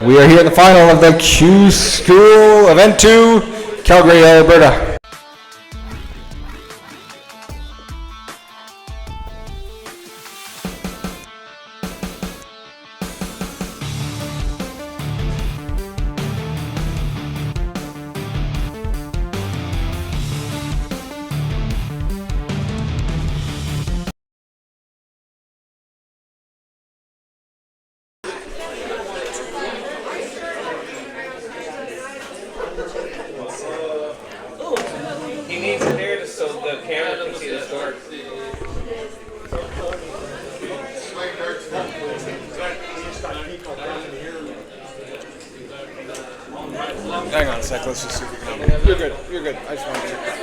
We are here in the final of the Q School Event 2, Calgary, Alberta. He needs it there so the camera can see the start. Hang on a sec, let's just see if we can. You're good, you're good. I just want to check that.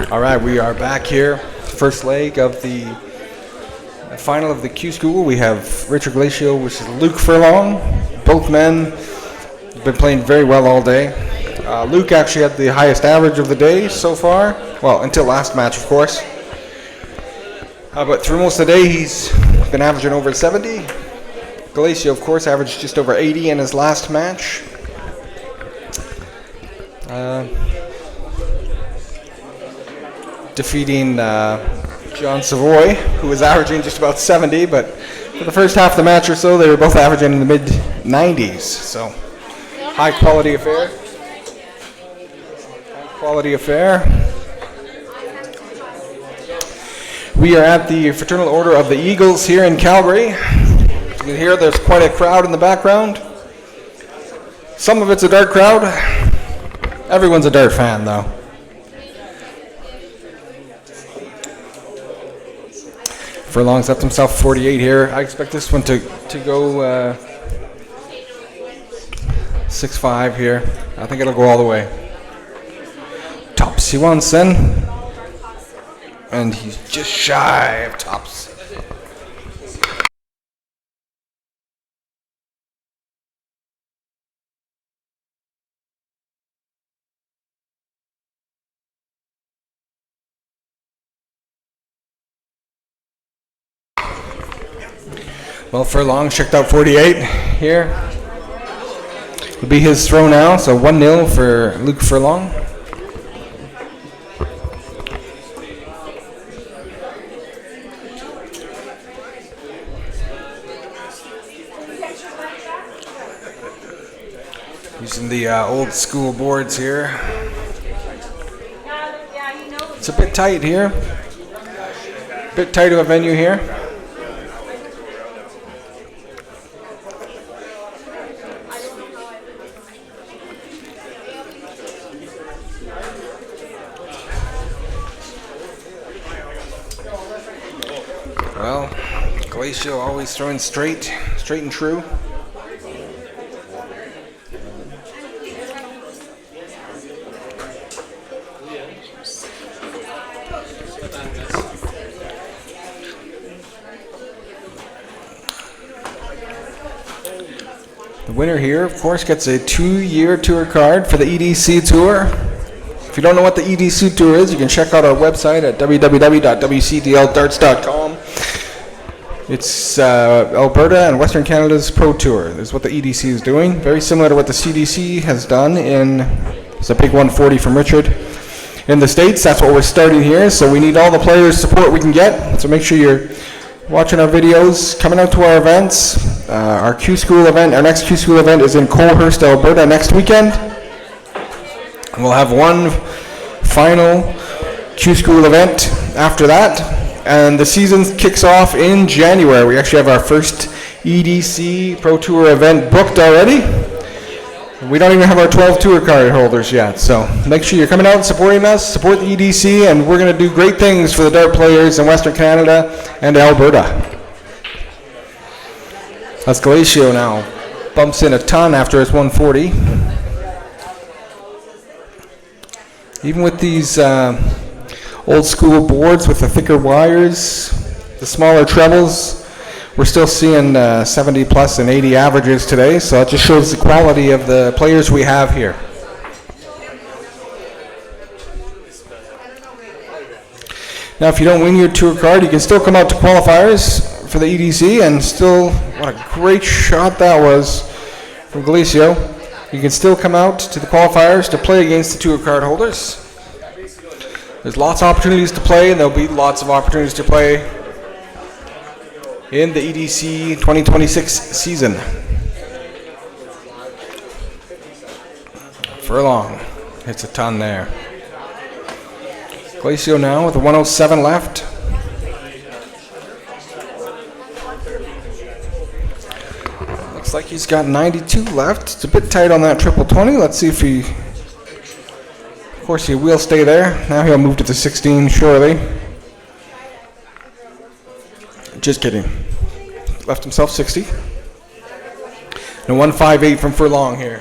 All right, we are back here. First leg of the final of the Q School. We have Richard Galicio versus Luke Furlong. Both men have been playing very well all day. Luke actually had the highest average of the day so far. Well, until last match, of course. But through most of the day, he's been averaging over 70. Galicio, of course, averaged just over 80 in his last match. Defeating John Savoy, who was averaging just about 70, but for the first half of the match or so, they were both averaging in the mid-90s. So, high quality affair. High quality affair. We are at the Fraternal Order of the Eagles here in Calgary. As you can hear, there's quite a crowd in the background. Some of it's a Dart crowd. Everyone's a Dart fan, though. Furlong's left himself 48 here. I expect this one to go 6-5 here. I think it'll go all the way. Tops he wants in. And he's just shy of tops. Well, Furlong checked out 48 here. It'll be his throw now, so 1-0 for Luke Furlong. Using the old school boards here. It's a bit tight here. A bit tight of a venue here. Well, Galicio always throwing straight and true. The winner here, of course, gets a 2-year tour card for the EDC Tour. If you don't know what the EDC Tour is, you can check out our website at www.wcdldarts.com. It's Alberta and Western Canada's Pro Tour. This is what the EDC is doing. Very similar to what the CDC has done it's a big 140 from Richard. In the States, that's what we're starting here. So we need all the players' support we can get. So make sure you're watching our videos, coming out to our events. Our Q School event, our next Q School event is in Colehurst, Alberta next weekend. We'll have one final Q School event after that, and the season kicks off in January. We actually have our first EDC Pro Tour event booked already. We don't even have our 12 tour card holders yet, so make sure you're coming out and supporting us, support the EDC, and we're going to do great things for the dart players in Western Canada and Alberta. That's Galicio now. Bumps in a ton after his 140. Even with these old school boards with the thicker wires, the smaller trebles, we're still seeing 70 plus and 80 averages today, so it just shows the quality of the players we have here. Now if you don't win your tour card, you can still come out to qualifiers for the EDC, and still, what a great shot that was from Galicio. You can still come out to the qualifiers to play against the tour card holders. There's lots of opportunities to play, and there'll be lots of opportunities to play in the EDC 2026 season. Furlong hits a ton there. Galicio now with a 107 left. Looks like he's got 92 left. It's a bit tight on that triple 20. Let's see if he... Of course, he will stay there. Now he'll move to the 16 surely. Just kidding. Left himself 60. And a 158 from Furlong here.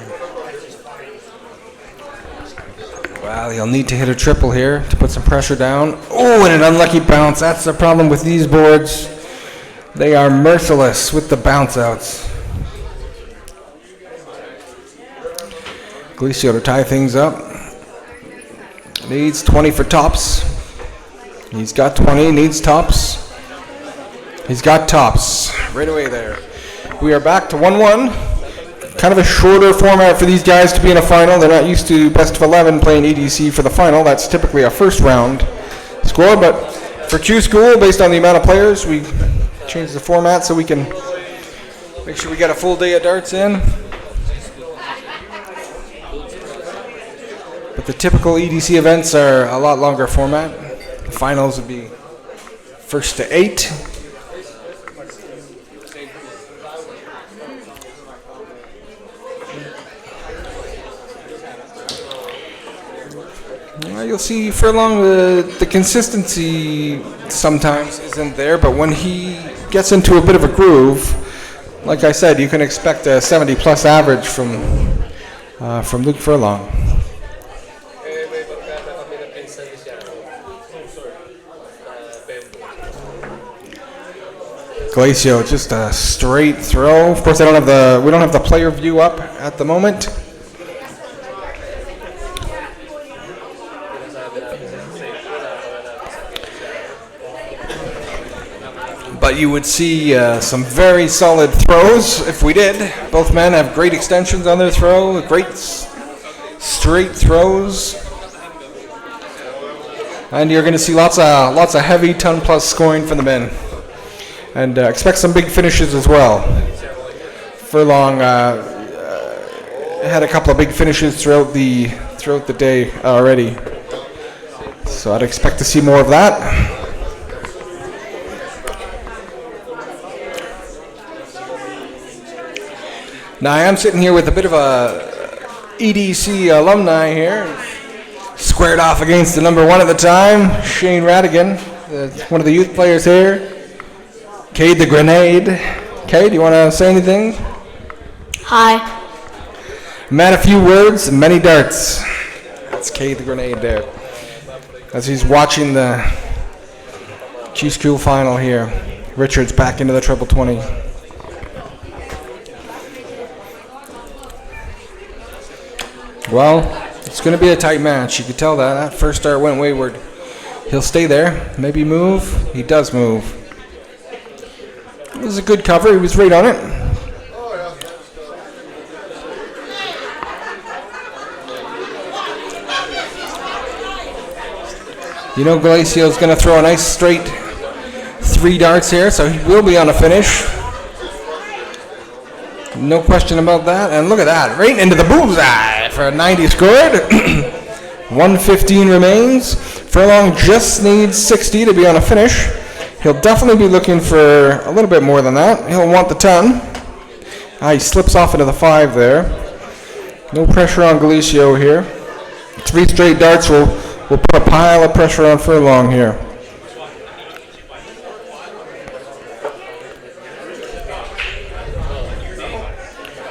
Well, he'll need to hit a triple here to put some pressure down. Oh, and an unlucky bounce. That's the problem with these boards. They are merciless with the bounce outs. Galicio to tie things up. Needs 20 for tops. He's got 20, needs tops. He's got tops right away there. We are back to 1-1. Kind of a shorter format for these guys to be in a final. They're not used to best of 11 playing EDC for the final. That's typically a first round score, but for Q School, based on the amount of players, we changed the format so we can make sure we get a full day of darts in. But the typical EDC events are a lot longer format. The finals would be 1st to 8. You'll see Furlong, the consistency sometimes isn't there, but when he gets into a bit of a groove, like I said, you can expect a 70 plus average from Luke Furlong. Galicio, just a straight throw. Of course, we don't have the player view up at the moment. But you would see some very solid throws if we did. Both men have great extensions on their throw, great straight throws. And you're going to see lots of heavy ton plus scoring from the men. And expect some big finishes as well. Furlong had a couple of big finishes throughout the day already. So I'd expect to see more of that. Now I am sitting here with a bit of a EDC alumni here, squared off against the number one at the time, Shane Radigan, one of the youth players here. Cade the Grenade. Cade, do you want to say anything? Hi. Man, a few words, many darts. That's Cade the Grenade there. As he's watching the Q School final here. Richard's back into the triple 20. Well, it's going to be a tight match. You could tell that. That first start went wayward. He'll stay there. Maybe move. He does move. was a good cover. He was right on it. You know Galicio's going to throw a nice straight 3 darts here, so he will be on a finish. No question about that. And look at that, right into the bullseye for a 90 scored. 115 remains. Furlong just needs 60 to be on a finish. He'll definitely be looking for a little bit more than that. He'll want the 10. He slips off into the 5 there. No pressure on Galicio here. 3 straight darts will put a pile of pressure on Furlong here.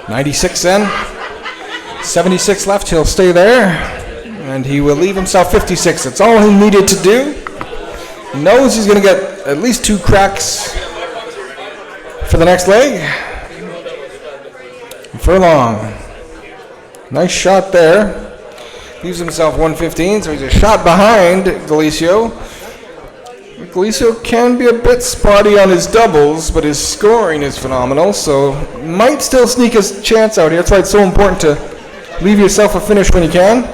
.96 then. 76 left. He'll stay there. And he will leave himself 56. That's all he needed to do. He knows he's going to get at least 2 cracks for the next leg. Furlong. Nice shot there. Leaves himself 115, so he's a shot behind Galicio. Galicio can be a bit spotty on his doubles, but his scoring is phenomenal, so might still sneak his chance out here. That's why it's so important to leave yourself a finish when you can.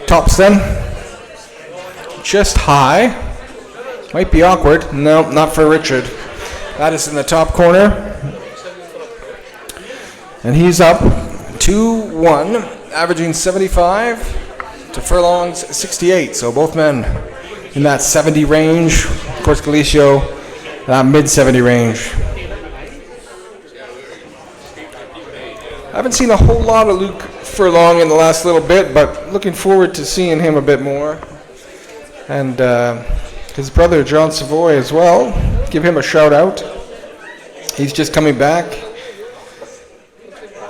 Tops then. Just high. Might be awkward. No, not for Richard. That is in the top corner. And he's up 2-1. Averaging 75 to Furlong's 68. So both men in that 70 range. Of course, Galicio, mid 70 range. I haven't seen a whole lot of Luke Furlong in the last little bit, but looking forward to seeing him a bit more. And his brother, John Savoy, as well. Give him a shout out. He's just coming back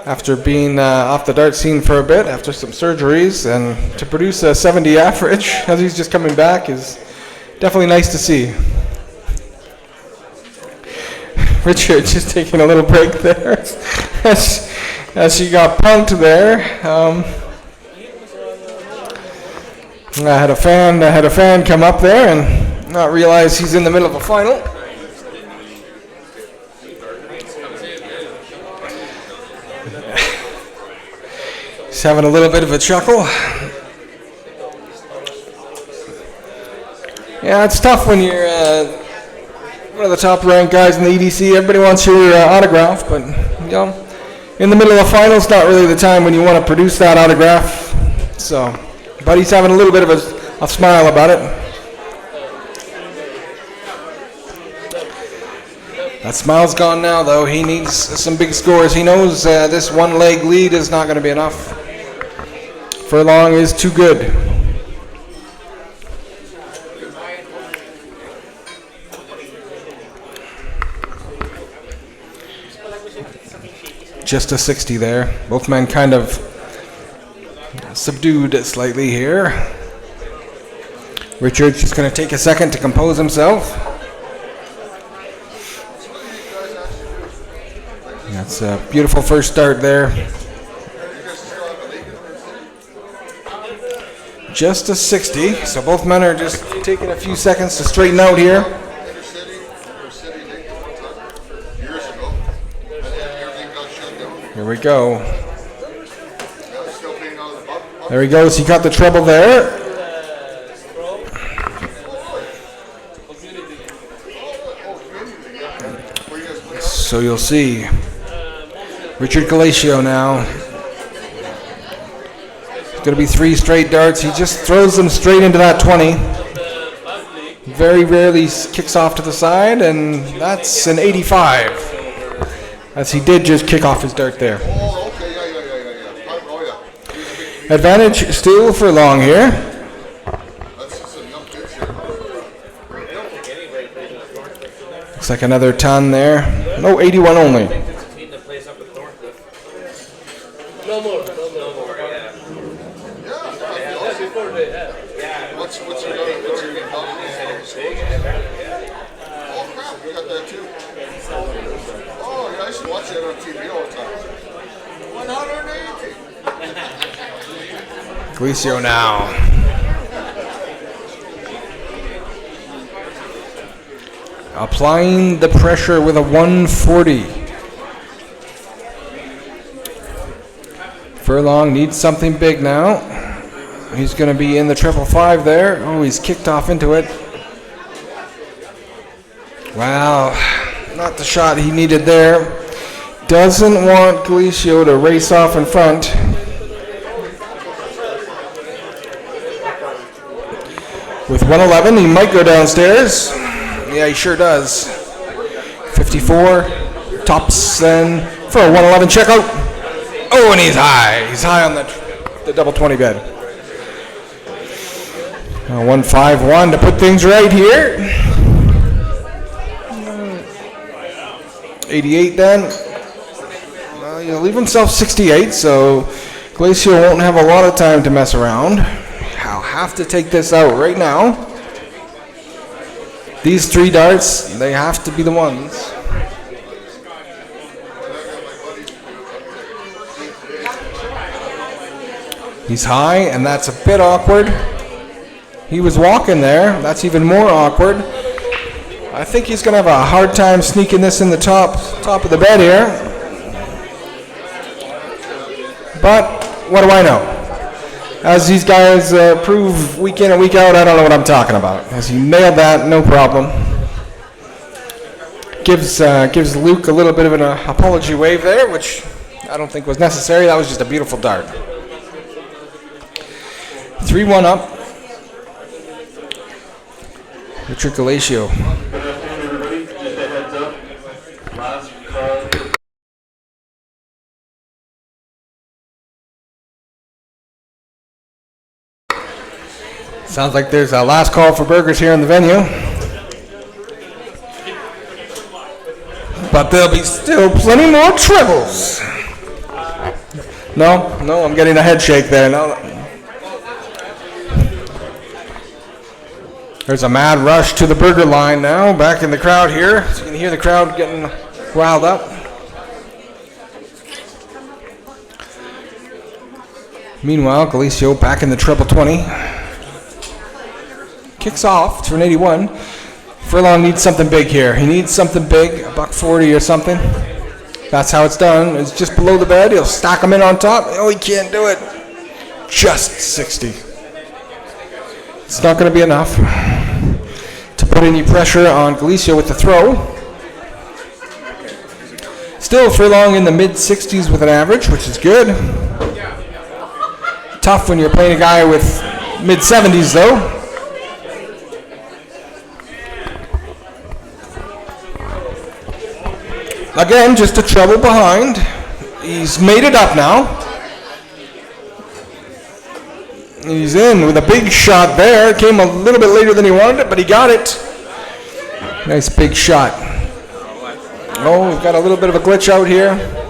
after being off the dart scene for a bit, after some surgeries, and to produce a 70 average as he's just coming back is definitely nice to see. Richard just taking a little break there as she got punked there. I had a fan come up there and not realize he's in the middle of a final. He's having a little bit of a chuckle. Yeah, it's tough when you're one of the top-ranked guys in the EDC. Everybody wants your autograph, but you know, in the middle of a final, it's not really the time when you want to produce that autograph. So, but he's having a little bit of a smile about it. That smile's gone now, though. He needs some big scores. He knows this one-leg lead is not going to be enough. Furlong is too good. Just a 60 there. Both men kind of subdued slightly here. Richard's just going to take a second to compose himself. That's a beautiful first start there. Just a 60, so both men are just taking a few seconds to straighten out here. Here we go. There he goes, he got the treble there. So you'll see Richard Galicio now. Going to be 3 straight darts. He just throws them straight into that 20. Very rarely kicks off to the side, and that's an 85. As he did just kick off his dart there. Advantage still for Long here. Looks like another ton there. No, 81 only. Galicio now. applying the pressure with a 140. Furlong needs something big now. He's going to be in the 555 there. Oh, he's kicked off into it. Wow, not the shot he needed there. Doesn't want Galicio to race off in front. With 111, he might go downstairs. Yeah, he sure does. 54, tops then for a 111 checkout. Oh, and he's high. He's high on the double 20 bed. 151 to put things right here. 88 then. Well, he'll leave himself 68, so Galicio won't have a lot of time to mess around. I'll have to take this out right now. These 3 darts, they have to be the ones. He's high, and that's a bit awkward. He was walking there. That's even more awkward. I think he's going to have a hard time sneaking this in the top of the bed here. But what do I know? As these guys prove week in and week out, I don't know what I'm talking about. As he nailed that, no problem. Gives Luke a little bit of an apology wave there, which I don't think was necessary. That was just a beautiful dart. 3-1 up. Richard Galicio. Everybody, just a heads up. Last call. Sounds like there's a last call for burgers here in the venue. But there'll be still plenty more trebles. No, I'm getting a head shake there. No. There's a mad rush to the burger line now, back in the crowd here. So you can hear the crowd getting riled up. Meanwhile, Galicio back in the treble 20. Kicks off to an 81. Furlong needs something big here. He needs something big, $140 or something. That's how it's done. It's just below the bed. He'll stack them in on top. Oh, he can't do it. Just 60. It's not going to be enough to put any pressure on Galicio with the throw. Still Furlong in the mid-60s with an average, which is good. Tough when you're playing a guy with mid-70s, though. Again, just a treble behind. He's made it up now. He's in with a big shot there. It came a little bit later than he wanted it, but he got it. Nice big shot. Oh, we've got a little bit of a glitch out here.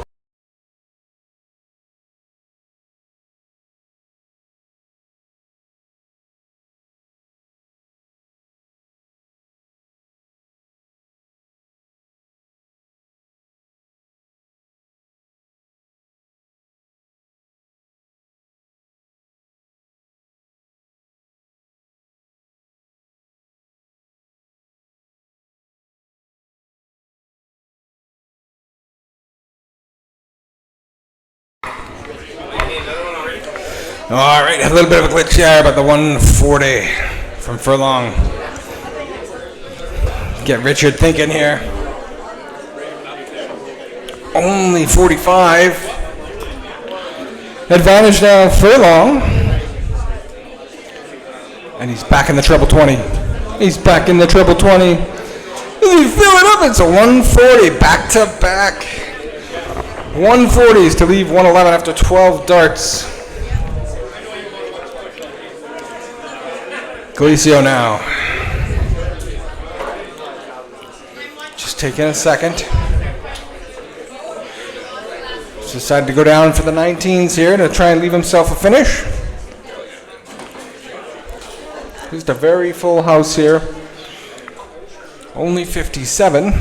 All right, a little bit of a glitch there, but the 140 from Furlong. Get Richard thinking here. Only 45. Advantage now, Furlong. And he's back in the treble 20. He's back in the treble 20. Does he fill it up? It's a 140, back to back. 140s to leave 111 after 12 darts. Galicio now. Just taking a second. Just decided to go down for the 19s here to try and leave himself a finish. Just a very full house here. Only 57.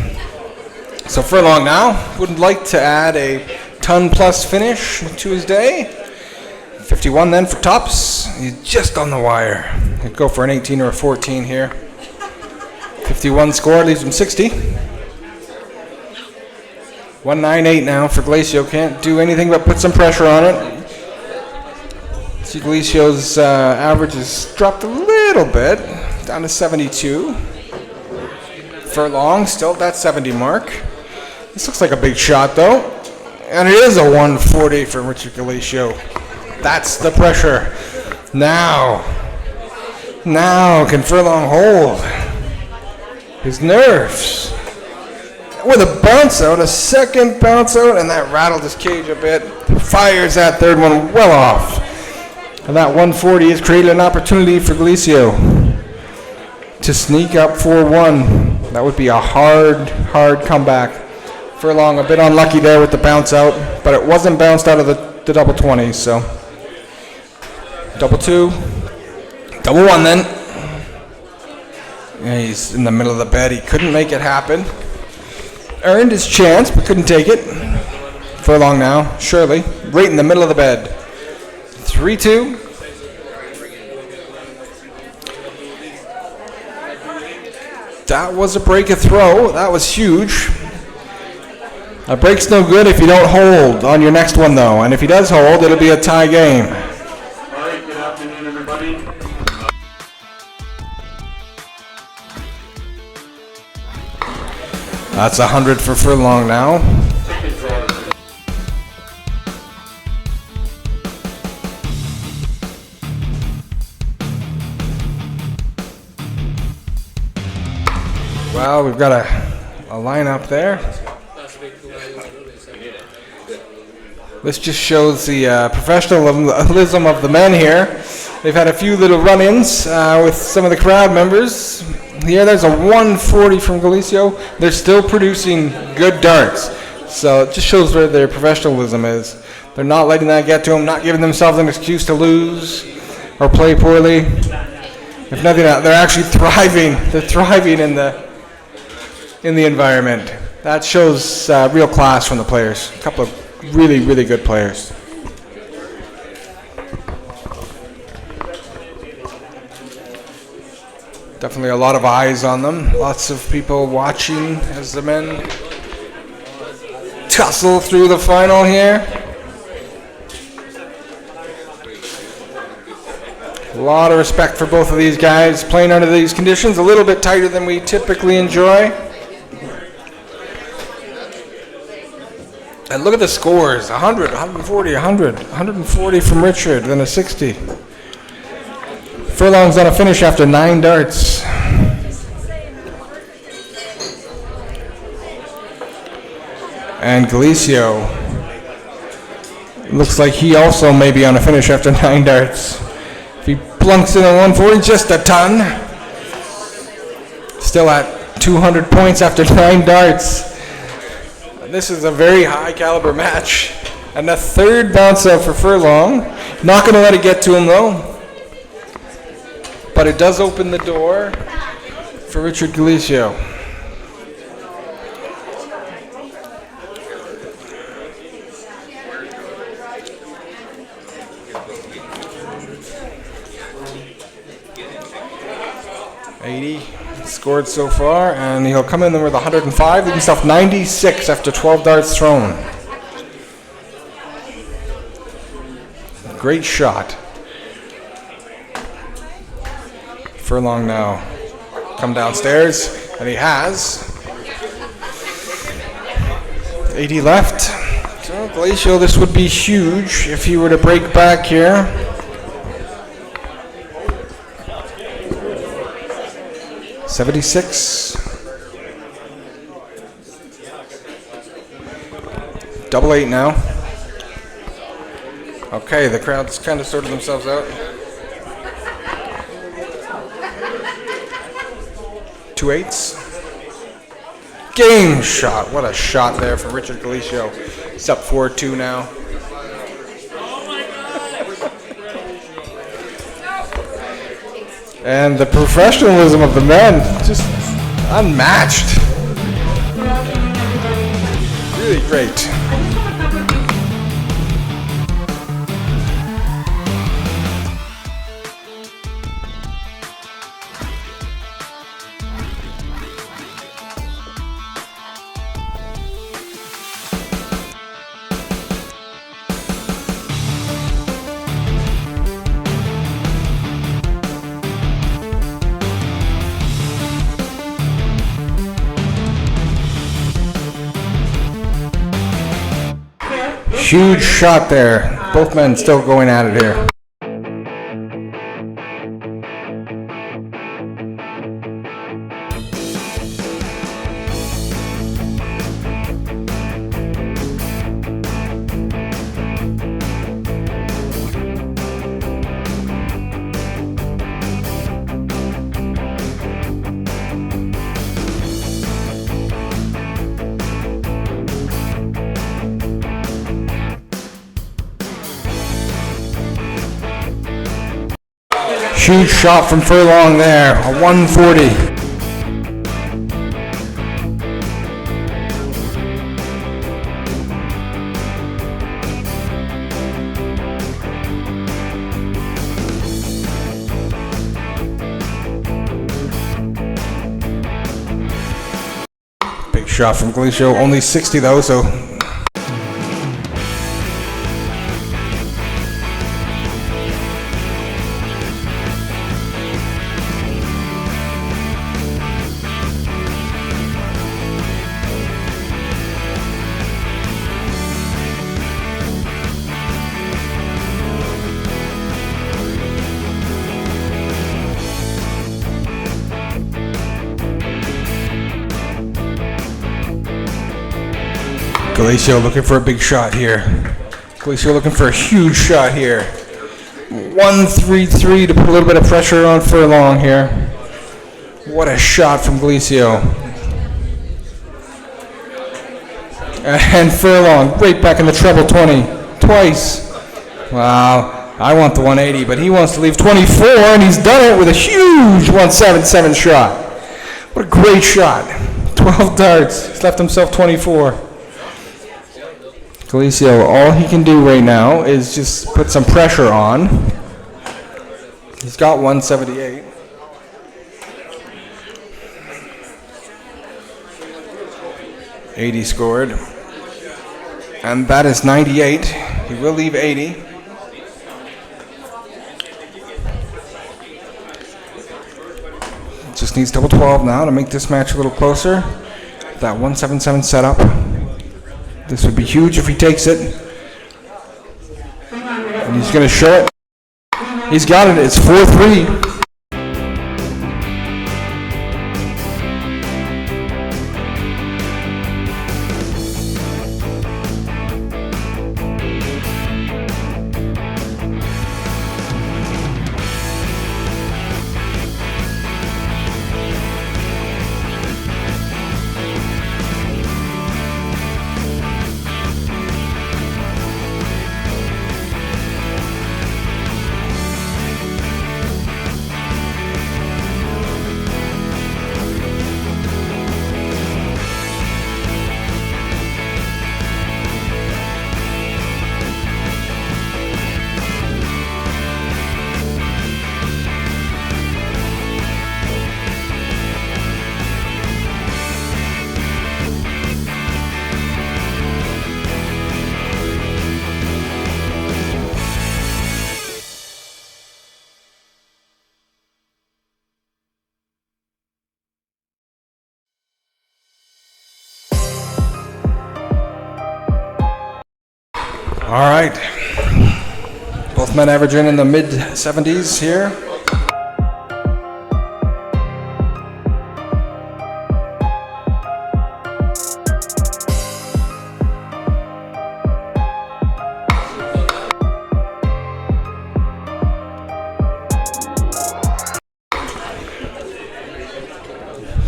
So Furlong now would like to add a ton plus finish to his day. 51 then for tops. He's just on the wire. He'd go for an 18 or a 14 here. 51 score leaves him 60. 198 now for Galicio. Can't do anything but put some pressure on it. See, Galicio's average has dropped a little bit, down to 72. Furlong still at that 70 mark. This looks like a big shot though. And it is a 140 for Richard Galicio. That's the pressure. Now can Furlong hold his nerves? With a bounce out, a second bounce out, and that rattled his cage a bit. Fires that third one well off. And that 140 has created an opportunity for Galicio to sneak up 4-1. That would be a hard comeback. Furlong a bit unlucky there with the bounce out, but it wasn't bounced out of the double 20, so. Double 2. Double 1 then. Yeah, he's in the middle of the bed. He couldn't make it happen. Earned his chance, but couldn't take it. Furlong now, Shirley, right in the middle of the bed. 3-2. That was a break a throw. That was huge. A break's no good if you don't hold on your next one, though. And if he does hold, it'll be a tie game. All right, good afternoon, everybody. That's 100 for Furlong now. Ticket draws. Well, we've got a lineup there. This just shows the professionalism of the men here. They've had a few little run-ins with some of the crowd members. Here, there's a 140 from Galicio. They're still producing good darts. So it just shows where their professionalism is. They're not letting that get to them, not giving themselves an excuse to lose or play poorly. If nothing else, they're actually thriving. They're thriving in the environment. That shows real class from the players. A couple of really, really good players. Definitely a lot of eyes on them. Lots of people watching as the men tussle through the final here. A lot of respect for both of these guys playing under these conditions. A little bit tighter than we typically enjoy. And look at the scores. 100, 140, 100. 140 from Richard, then a 60. Furlong's on a finish after 9 darts. And Galicio looks like he also may be on a finish after 9 darts. If he plunks in a 140, just a ton. Still at 200 points after 9 darts. This is a very high caliber match. And a third bounce out for Furlong. Not going to let it get to him though. But it does open the door for Richard Galicio. Scored so far, and he'll come in there with 105, leave himself 96 after 12 darts thrown. Great shot. Furlong now come downstairs, and he has 80 left. So Galicio, this would be huge if he were to break back here. $76. Double 8 now. Okay, the crowd's kind of sorted themselves out. 2 8s. Game shot. What a shot there for Richard Galicio. He's up 4-2 now. And the professionalism of the men, just unmatched. Really great. Huge shot there. Both men still going at it here. Huge shot from Furlong there, a 140. Big shot from Galicio, only 60 though, so Galicio looking for a big shot here. Galicio looking for a huge shot here. 1-3-3 to put a little bit of pressure on Furlong here. What a shot from Galicio. And Furlong right back in the treble 20. Twice. Wow. I want the 180, but he wants to leave 24, and he's done it with a huge 177 shot. What a great shot. 12 darts. He's left himself 24. Galicio, all he can do right now is just put some pressure on. He's got 178. $80 scored. And that is 98. He will leave 80. Just needs double 12 now to make this match a little closer. That 177 setup. This would be huge if he takes it. And he's going to show it. He's got it. It's 4-3. All right. Both men averaging in the mid-70s here.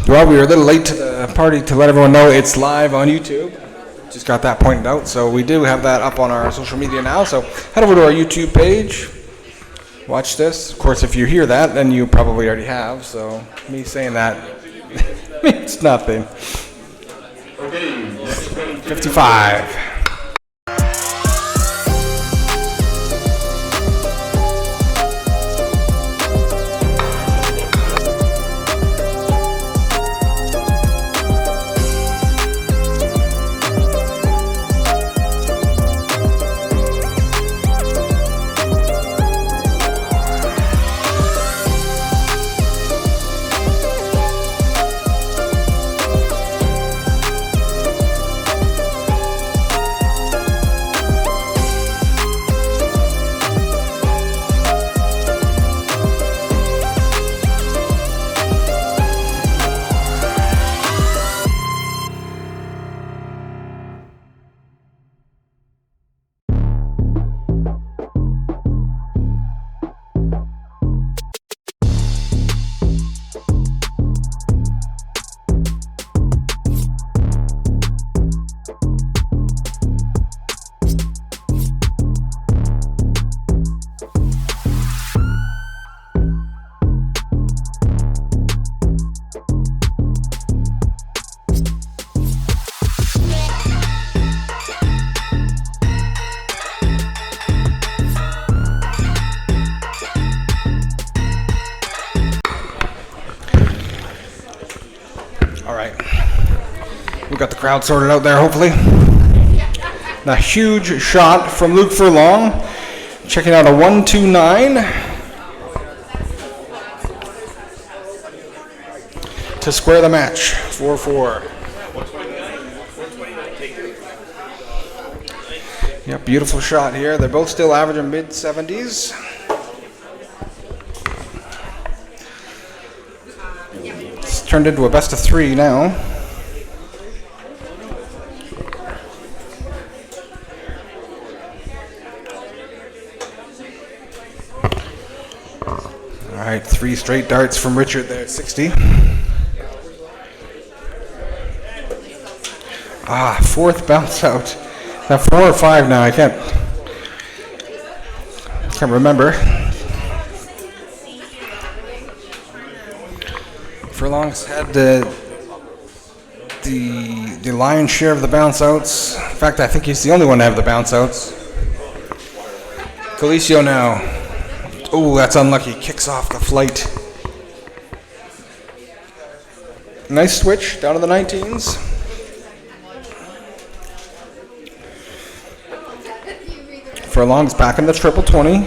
Well, we were a little late to the party to let everyone know it's live on YouTube. Just got that pointed out, so we do have that up on our social media now. So head over to our YouTube page, watch this. Of course, if you hear that, then you probably already have. So me saying that means nothing. Okay, 55. crowd sorted out there, hopefully. A huge shot from Luke Furlong. Checking out a 1-2-9 to square the match. 4-4. Yeah, beautiful shot here. They're both still averaging mid-70s. It's turned into a best of 3 now. All right, 3 straight darts from Richard there at 60. Fourth bounce out. Now 4 or 5 now, I can't remember. Furlong's had the lion's share of the bounce outs. In fact, I think he's the only one to have the bounce outs. Galicio now. Oh, that's unlucky. Kicks off the flight. Nice switch down to the 19s. Furlong's back in the triple 20.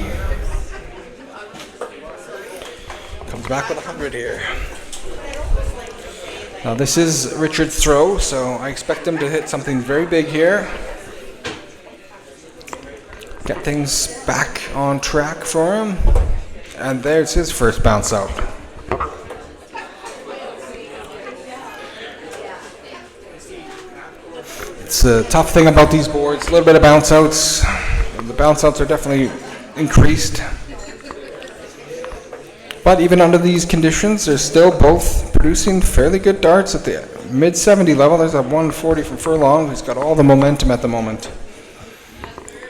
Comes back with 100 here. Now this is Richard's throw, so I expect him to hit something very big here. Get things back on track for him. And there's his first bounce out. It's a tough thing about these boards, a little bit of bounce outs. The bounce outs are definitely increased. But even under these conditions, they're still both producing fairly good darts at the mid-70 level. There's a 140 from Furlong, who's got all the momentum at the moment.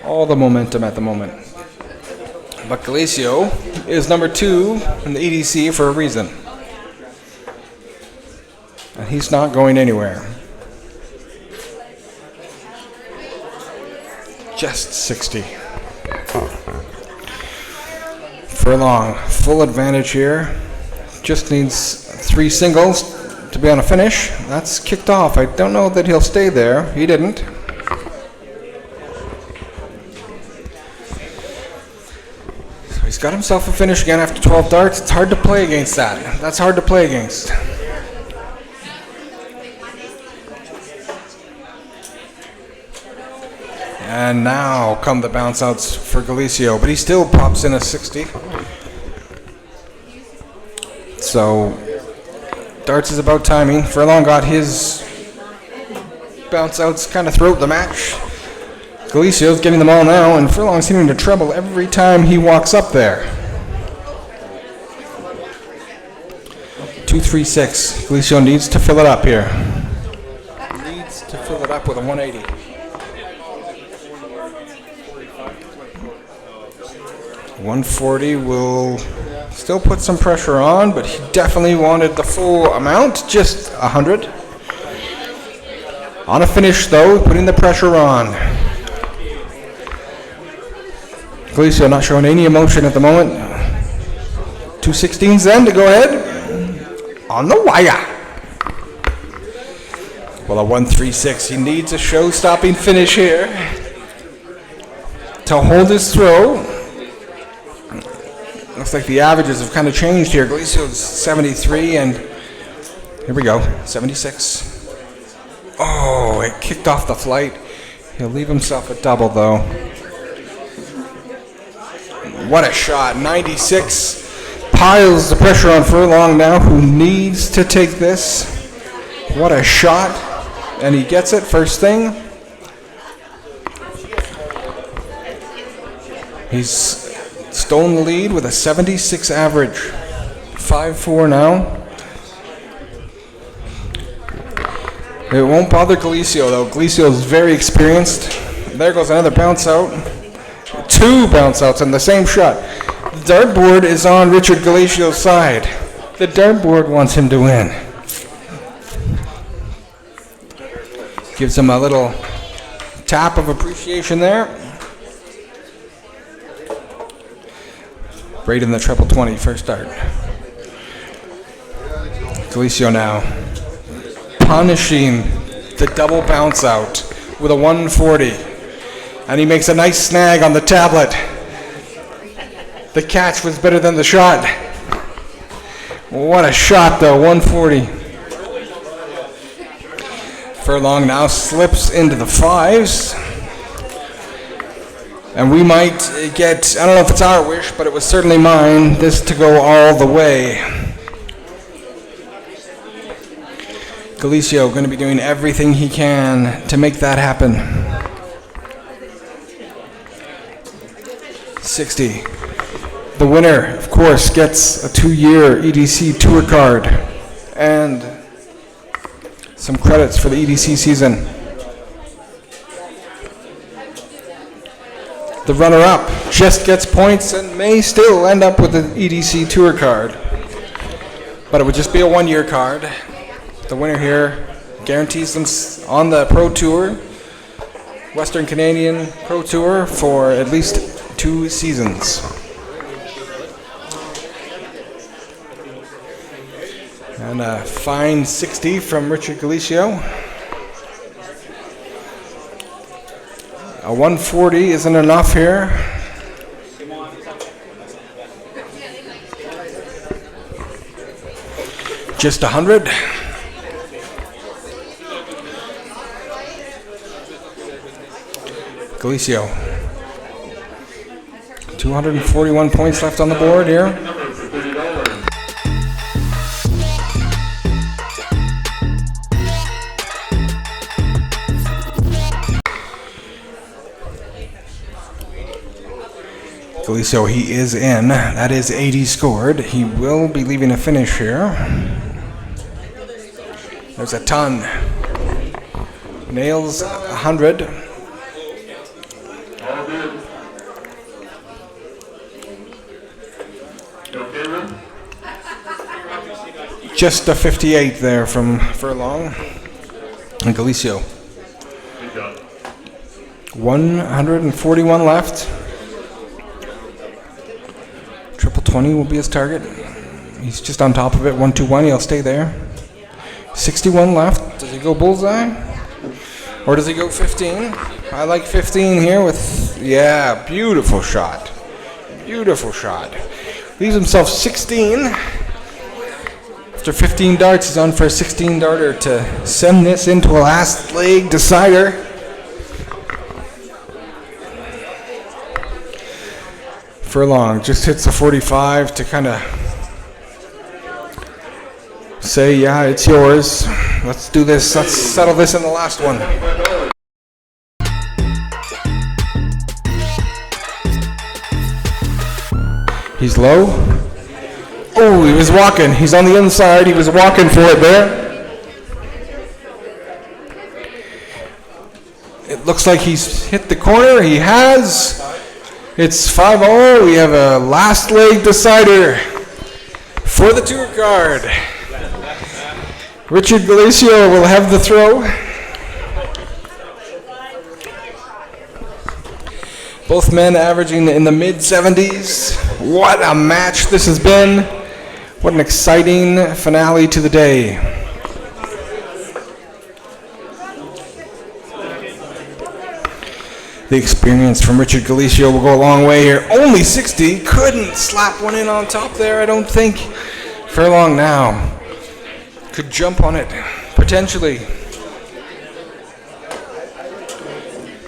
All the momentum at the moment. But Galicio is number 2 in the EDC for a reason. And he's not going anywhere. Just 60. Furlong, full advantage here. Just needs 3 singles to be on a finish. That's kicked off. I don't know that he'll stay there. He didn't. So he's got himself a finish again after 12 darts. It's hard to play against that. That's hard to play against. And now come the bounce outs for Galicio, but he still pops in a 60. So darts is about timing. Furlong got his bounce outs kind of throughout the match. Galicio's getting them all now, and Furlong's hitting into trouble every time he walks up there. 2-3-6. Galicio needs to fill it up here. Needs to fill it up with a 180. 140 will still put some pressure on, but he definitely wanted the full amount, just 100. On a finish though, putting the pressure on. Galicio not showing any emotion at the moment. 216s then to go ahead. On the wire. Well, a 136. He needs a show-stopping finish here to hold his throw. Looks like the averages have kind of changed here. Galicio's 73, and here we go, 76. Oh, it kicked off the flight. He'll leave himself a double, though. What a shot, 96. Piles the pressure on Furlong now, who needs to take this. What a shot, and he gets it first thing. He's stolen the lead with a 76 average. 5-4 now. It won't bother Galicio though. Galicio is very experienced. There goes another bounce out. 2 bounce outs in the same shot. The dartboard is on Richard Galicio's side. The dartboard wants him to win. Gives him a little tap of appreciation there. Right in the triple 20, first dart. Galicio now punishing the double bounce out with a 140. And he makes a nice snag on the tablet. The catch was better than the shot. What a shot though, 140. Furlong now slips into the fives. And we might get, I don't know if it's our wish, but it was certainly mine, this to go all the way. Galicio going to be doing everything he can to make that happen. 60. The winner, of course, gets a 2-year EDC tour card and some credits for the EDC season. The runner-up just gets points and may still end up with the EDC tour card. But it would just be a 1-year card. The winner here guarantees them on the Pro Tour, Western Canadian Pro Tour, for at least 2 seasons. And a fine 60 from Richard Galicio. A 140 isn't enough here. Just 100. Galicio. 241 points left on the board here. Galicio, he is in. That is 80 scored. He will be leaving a finish here. There's a ton. Nails 100. Just a 58 there from Furlong. And Galicio. 141 left. Triple 20 will be his target. He's just on top of it. 121. He'll stay there. 61 left. Does he go bullseye? Or does he go 15? I like 15 here with, yeah, beautiful shot. Beautiful shot. Leaves himself 16. After 15 darts, he's on for a 16 darter to send this into a last leg decider. Furlong just hits a 45 to kind of say, yeah, it's yours. Let's do this. Let's settle this in the last one. He's low. Oh, he was walking. He's on the inside. He was walking for it there. It looks like he's hit the corner. He has. It's 5-0. We have a last leg decider for the tour card. Richard Galicio will have the throw. Both men averaging in the mid-70s. What a match this has been. What an exciting finale to the day. The experience from Richard Galicio will go a long way here. Only 60. Couldn't slap one in on top there, I don't think. Furlong now could jump on it, potentially.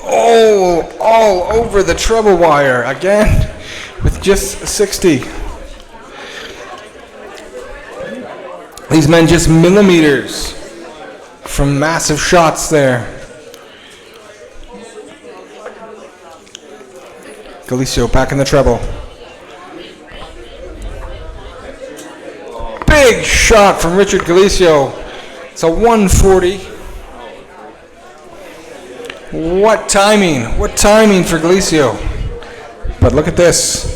Oh, all over the treble wire again with just 60. These men just millimeters from massive shots there. Galicio back in the treble. Big shot from Richard Galicio. It's a 140. What timing. What timing for Galicio. But look at this.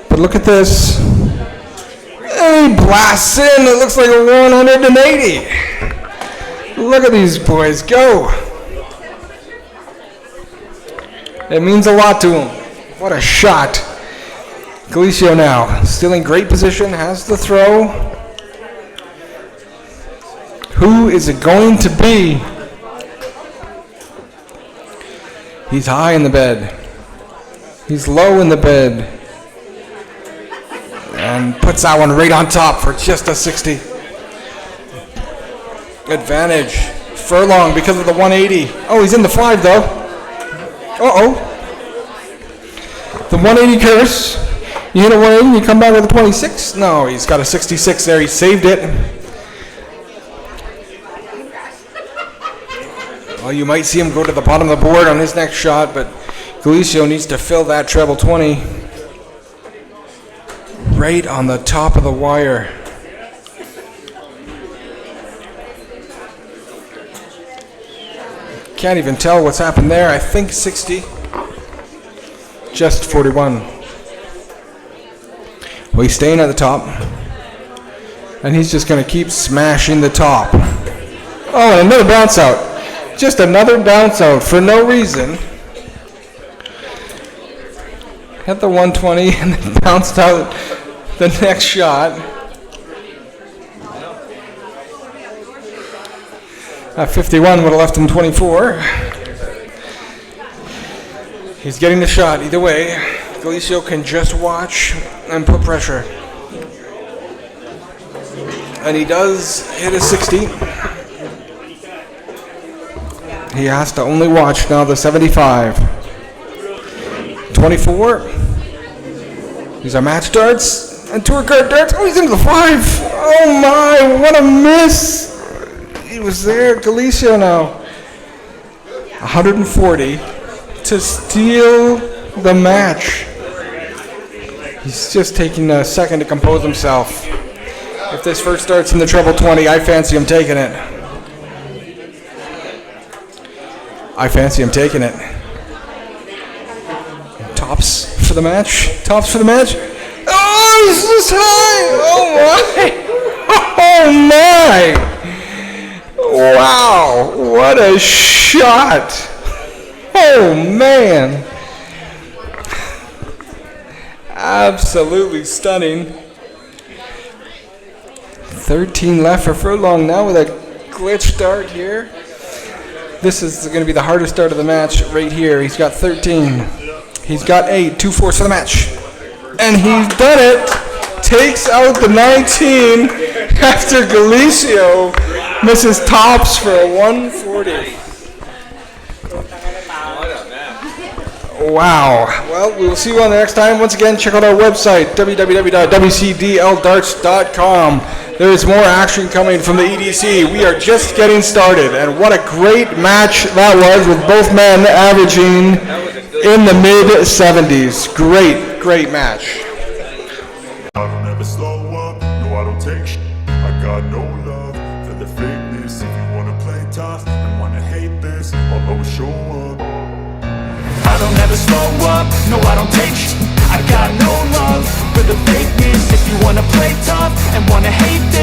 But look at this. He blasts in. It looks like a 180. Look at these boys go. It means a lot to him. What a shot. Galicio now, still in great position, has the throw. Who is it going to be? He's high in the bed. He's low in the bed. And puts that one right on top for just a 60. Advantage. Furlong because of the 180. Oh, he's in the 5 though. Uh-oh. The 180 curse. You hit a 180, you come back with a 26? No, he's got a 66 there. He saved it. Well, you might see him go to the bottom of the board on his next shot, but Galicio needs to fill that treble 20 right on the top of the wire. Can't even tell what's happened there. I think 60. Just 41. Well, he's staying at the top. And he's just going to keep smashing the top. Oh, and another bounce out. Just another bounce out for no reason. Hit the 120 and then bounced out the next shot. At 51 would have left him 24. He's getting the shot either way. Galicio can just watch and put pressure. And he does hit a 60. He has to only watch now the 75. 24. These are match darts and tour card darts. Oh, he's into the 5. Oh my, what a miss. He was there, Galicio now. 140 to steal the match. He's just taking a second to compose himself. If this first starts in the treble 20, I fancy him taking it. I fancy him taking it. Tops for the match. Tops for the match. Oh, he's this high. Oh my. Oh my. Wow. What a shot. Oh man. Absolutely stunning. 13 left for Furlong now with a glitch start here. This is going to be the hardest start of the match right here. He's got 13. He's got 8. 2-4 for the match. And he's done it. Takes out the 19 after Galicio misses tops for a 140. Wow. Well, we will see you on the next time. Once again, check out our website, www.wcdlddarts.com. There is more action coming from the EDC. We are just getting started, and what a great match that was with both men averaging in the mid-70s. Great, great match. I don't ever slow up, no I don't take shit. I got no love for the fakeness. If you wanna play tough and wanna hate this, I'll always show up. I don't ever slow up, no I don't take shit. I got no love for the fakeness. If you wanna play tough and wanna hate this,